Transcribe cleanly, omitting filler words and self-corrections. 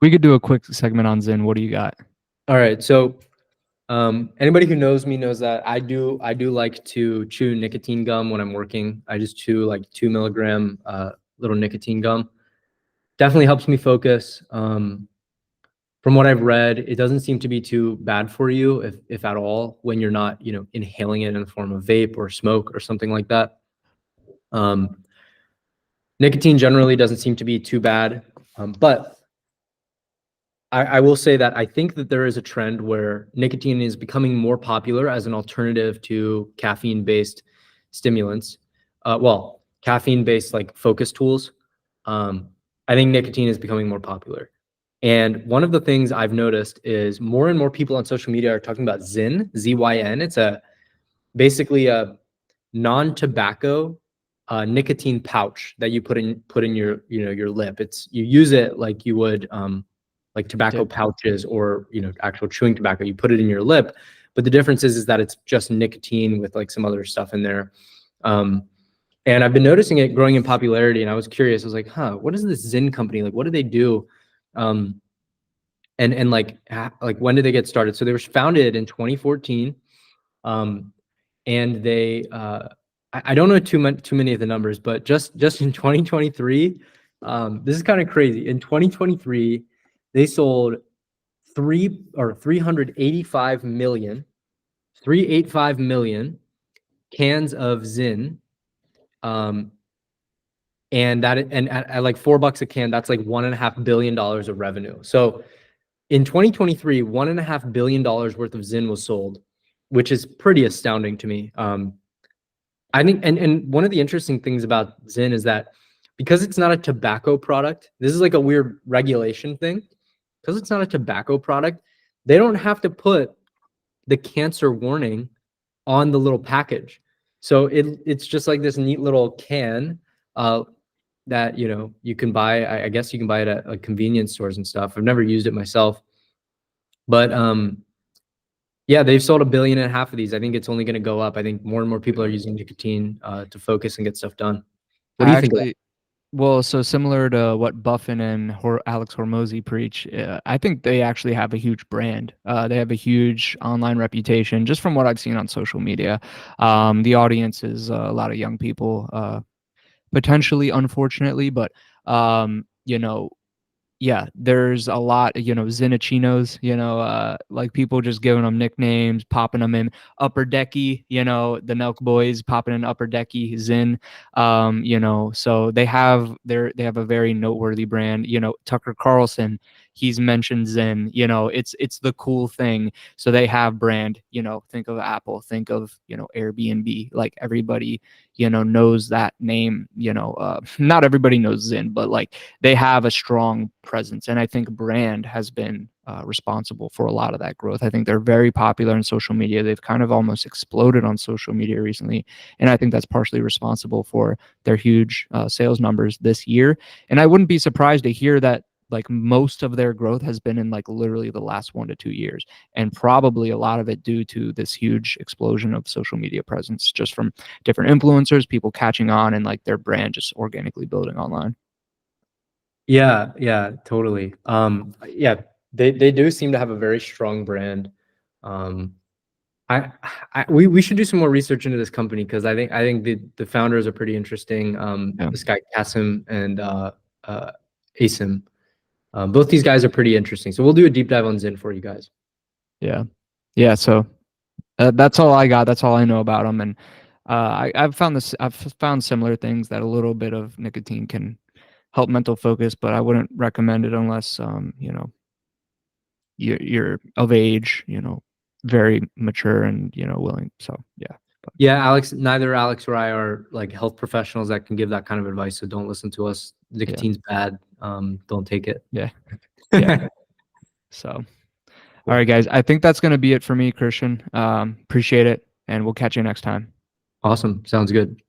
We could do a quick segment on ZYN. What do you got? All right. So anybody who knows me knows that I do like to chew nicotine gum when I'm working. I just chew like 2 milligram little nicotine gum. Definitely helps me focus. From what I've read, it doesn't seem to be too bad for you, if at all, when you're not, inhaling it in the form of vape or smoke or something like that. Nicotine generally doesn't seem to be too bad, but I will say that I think that there is a trend where nicotine is becoming more popular as an alternative to caffeine-based stimulants. Caffeine-based like focus tools. I think nicotine is becoming more popular. And one of the things I've noticed is more and more people on social media are talking about ZYN, ZYN. It's basically a non-tobacco nicotine pouch that you put in your lip. You use it like you would like tobacco pouches or actual chewing tobacco. You put it in your lip, but the difference is that it's just nicotine with like some other stuff in there. And I've been noticing it growing in popularity, and I was curious. I was like, what is this ZYN company? Like, what do they do? And like when did they get started? So they were founded in 2014. And they I don't know too many of the numbers, but just in 2023, this is kind of crazy. In 2023, they sold 385 million cans of ZYN. And at like $4 a can, that's like $1.5 billion of revenue. So in 2023, $1.5 billion worth of ZYN was sold, which is pretty astounding to me. I think, and one of the interesting things about ZYN is that because it's not a tobacco product, this is like a weird regulation thing. Because it's not a tobacco product, they don't have to put the cancer warning on the little package. So it's just like this neat little can that you can buy. I guess you can buy it at like convenience stores and stuff. I've never used it myself, but yeah, they've sold 1.5 billion of these. I think it's only going to go up. I think more and more people are using nicotine to focus and get stuff done. What do you think of that? Well, so similar to what Buffin and Alex Hormozy preach, I think they actually have a huge brand. They have a huge online reputation, just from what I've seen on social media. The audience is a lot of young people, potentially, unfortunately, but yeah, there's a lot, Zinnachinos, like people just giving them nicknames, popping them in Upper Decky, the Nelk Boys popping in Upper Decky, Zyn, so they have a very noteworthy brand. Tucker Carlson, he's mentioned Zyn, it's the cool thing. So they have brand, think of Apple, think of, Airbnb, like everybody, knows that name, not everybody knows Zyn, but like they have a strong presence. And I think brand has been responsible for a lot of that growth. I think they're very popular in social media. They've kind of almost exploded on social media recently. And I think that's partially responsible for their huge sales numbers this year. And I wouldn't be surprised to hear that like most of their growth has been in like literally the last 1 to 2 years, and probably a lot of it due to this huge explosion of social media presence, just from different influencers, people catching on, and like their brand just organically building online. Yeah, totally. Yeah, they do seem to have a very strong brand. We should do some more research into this company, because I think the founders are pretty interesting. This guy Kasim and Asim. Both these guys are pretty interesting. So we'll do a deep dive on ZYN for you guys. Yeah. So that's all I got. That's all I know about them. And I've found similar things, that a little bit of nicotine can help mental focus, but I wouldn't recommend it unless you're of age, very mature and willing. So yeah. Yeah, neither Alex or I are like health professionals that can give that kind of advice. So don't listen to us. Nicotine's bad. Don't take it. Yeah. So, all right, guys. I think that's going to be it for me, Christian. Appreciate it, and we'll catch you next time. Awesome. Sounds good.